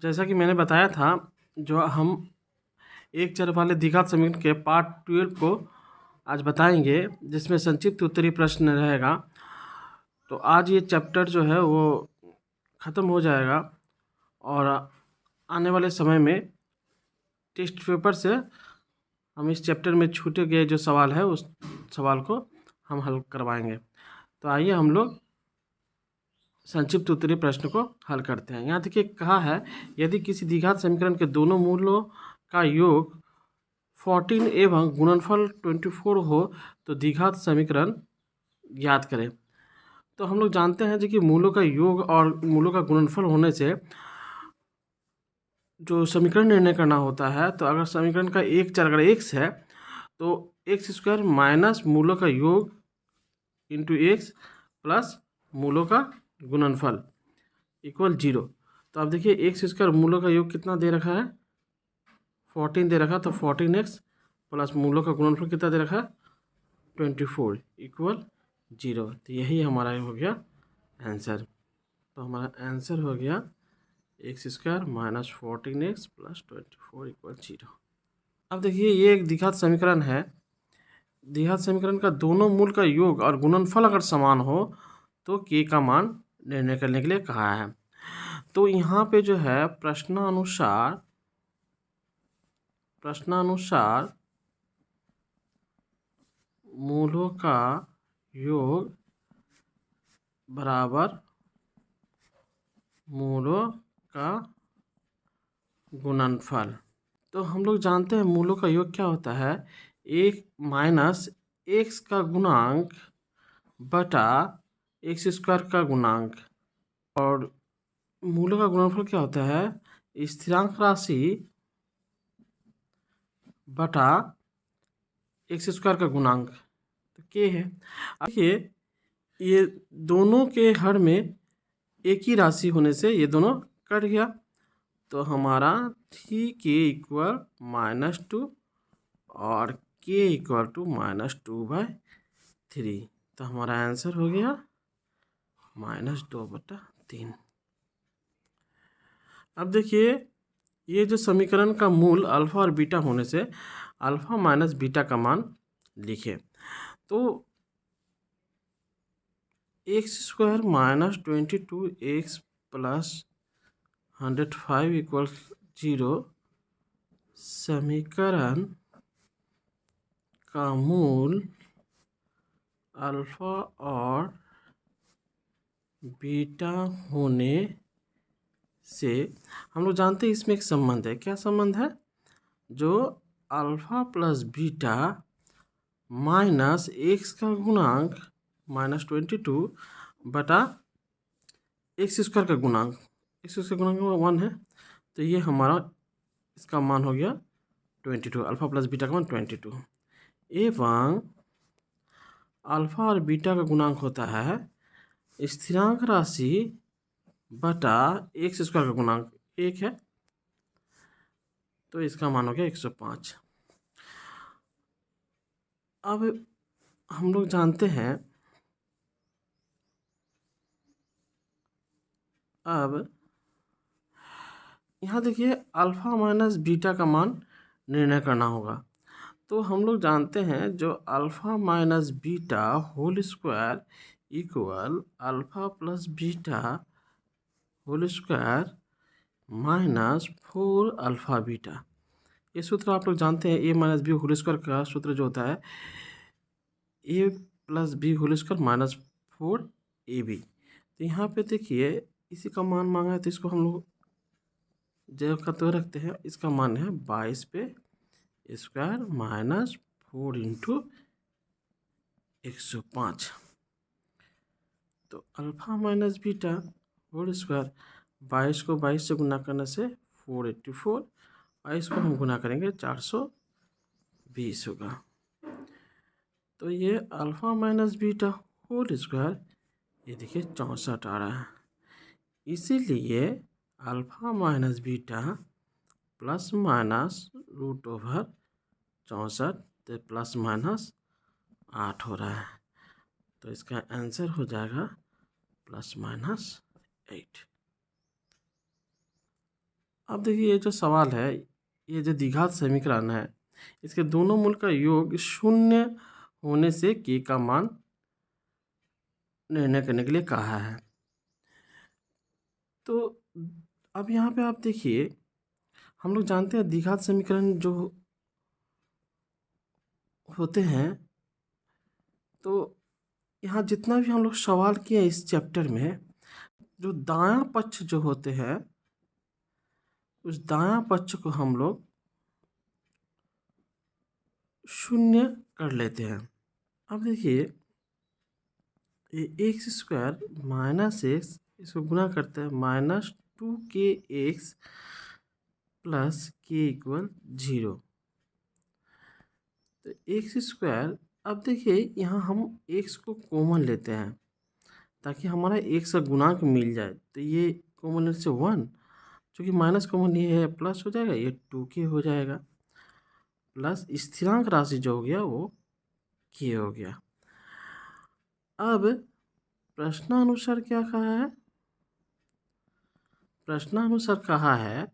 जैसा कि मैंने बताया था, जो हम एक चर वाले द्विघात समीकरण के पार्ट 12 को आज बताएंगे, जिसमें संक्षिप्त उत्तरीय प्रश्न रहेगा। तो आज ये चैप्टर जो है वो ख़त्म हो जाएगा और आने वाले समय में टेस्ट पेपर से हम इस चैप्टर में छूटे गए जो सवाल है उस सवाल को हम हल करवाएंगे। तो आइए हम लोग संक्षिप्त उत्तरीय प्रश्न को हल करते हैं। यहाँ देखिए कहा है, यदि किसी द्विघात समीकरण के दोनों मूलों का योग 14 एवं गुणनफल 24 हो तो द्विघात समीकरण याद करें। तो हम लोग जानते हैं जी कि मूलों का योग और मूलों का गुणनफल होने से जो समीकरण निर्णय करना होता है, तो अगर समीकरण का एक चर अगर एक्स है तो एक्स स्क्वायर माइनस मूलों का योग इंटू एक्स प्लस मूलों का गुणनफल इक्वल 0। तो अब देखिए एक्स स्क्वायर मूलों का योग कितना दे रखा है, 14 दे रखा, तो 14x प्लस मूलों का गुणनफल कितना दे रखा है, 24 इक्वल 0। तो यही हमारा हो गया आंसर। तो हमारा आंसर हो गया x square minus 14x plus 24 equal 0। अब देखिए ये एक द्विघात समीकरण है। द्विघात समीकरण का दोनों मूल का योग और गुणनफल अगर समान हो तो के का मान निर्णय करने के लिए कहा है। तो यहाँ पे जो है प्रश्नानुसार मूलों का योग बराबर मूलों का गुणनफल। तो हम लोग जानते हैं मूलों का योग क्या होता है, एक माइनस एक्स का गुणांक बटा एक्स स्क्वायर का गुणांक, और मूलों का गुणनफल क्या होता है, स्थिरांक राशि बटा एक्स स्क्वायर का गुणांक, तो के है। देखिए ये दोनों के हर में एक ही राशि होने से ये दोनों कट गया, तो हमारा 3k इक्वल -2 और k इक्वल टू -2/3। तो हमारा आंसर हो गया -2/3। अब देखिए ये जो समीकरण का मूल अल्फा और बीटा होने से अल्फा माइनस बीटा का मान लिखे। तो x square minus 22x plus 105 equal 0 समीकरण का मूल अल्फा और बीटा होने से हम लोग जानते हैं इसमें एक संबंध है। क्या संबंध है, जो alpha plus beta minus x का गुणांक -22 बटा एक्स स्क्वायर का गुणांक, एक्स स्क्वायर गुणांक 1 है, तो ये हमारा इसका मान हो गया 22, अल्फा प्लस बीटा का मान 22 एवं अल्फा और बीटा का गुणांक होता है स्थिरांक राशि बटा एक्स स्क्वायर का गुणांक 1 है, तो इसका मान हो गया 105। अब हम लोग जानते हैं, अब यहाँ देखिए अल्फा माइनस बीटा का मान निर्णय करना होगा। तो हम लोग जानते हैं जो alpha minus beta whole square equal alpha plus beta whole square minus 4 alpha beta. ये सूत्र आप लोग जानते हैं, A minus B whole square का सूत्र जो होता है A plus B whole square minus 4ab। तो यहाँ पे देखिए इसी का मान मांगा है, तो इसको हम लोग जब का तो रखते हैं, इसका मान है 22 पे स्क्वायर माइनस 4 इंटू 105। तो alpha minus beta whole square 22 को 22 से गुना करने से 484, और इसको हम गुना करेंगे 420 होगा। तो ये alpha minus beta whole square ये देखिए 64 आ रहा है। इसीलिए alpha minus beta plus minus √64, तो प्लस माइनस 8 हो रहा है। तो इसका आंसर हो जाएगा +-8। अब देखिए ये जो सवाल है, ये जो द्विघात समीकरण है, इसके दोनों मूल का योग शून्य होने से के का मान निर्णय करने के लिए कहा है। तो अब यहाँ पे आप देखिए, हम लोग जानते हैं द्विघात समीकरण जो होते हैं, तो यहाँ जितना भी हम लोग सवाल किए इस चैप्टर में, जो दायां पक्ष जो होते हैं, उस दायां पक्ष को हम लोग शून्य कर लेते हैं। अब देखिए ये एक्स स्क्वायर माइनस एक्स, इसको गुना करते हैं माइनस 2kx प्लस के इक्वल 0। तो एक्स स्क्वायर, अब देखिए यहाँ हम एक्स को कॉमन लेते हैं ताकि हमारा एक से गुणांक मिल जाए। तो ये कॉमन लेने से 1, चूँकि माइनस कॉमन ये है, प्लस हो जाएगा, ये 2k हो जाएगा, प्लस स्थिरांक राशि जो हो गया वो k हो गया। अब प्रश्नानुसार क्या कहा है? प्रश्नानुसार कहा है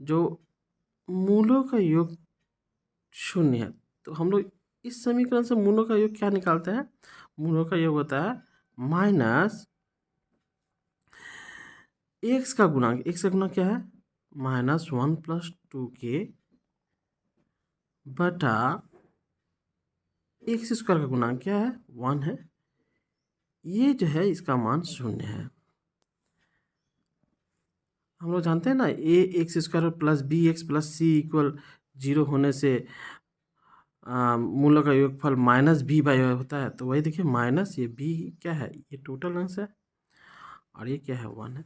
जो मूलों का योग शून्य है। तो हम लोग इस समीकरण से मूलों का योग क्या निकालते हैं? मूलों का योग होता है माइनस एक्स का गुणांक, एक्स का गुणांक क्या है? -1 + 2k बटा एक्स स्क्वायर का गुणांक क्या है? 1 है। ये जो है इसका मान 0 है। हम लोग जानते हैं ना, A X square plus B X plus C equal 0 होने से मूलों का योगफल -b/y होता है। तो वही देखिए, माइनस ये b क्या है? ये टोटल अंश है, और ये क्या है? 1 है।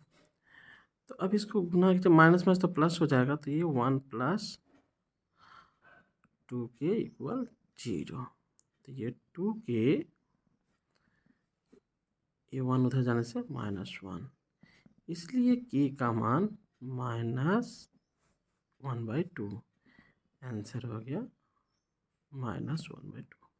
तो अब इसको गुना, जब माइनस में तो प्लस हो जाएगा, तो ये 1 + 2k = 0। तो ये 2k, ये 1 उधर जाने से -1, इसलिए k का मान -1/2। आंसर हो गया -1/2।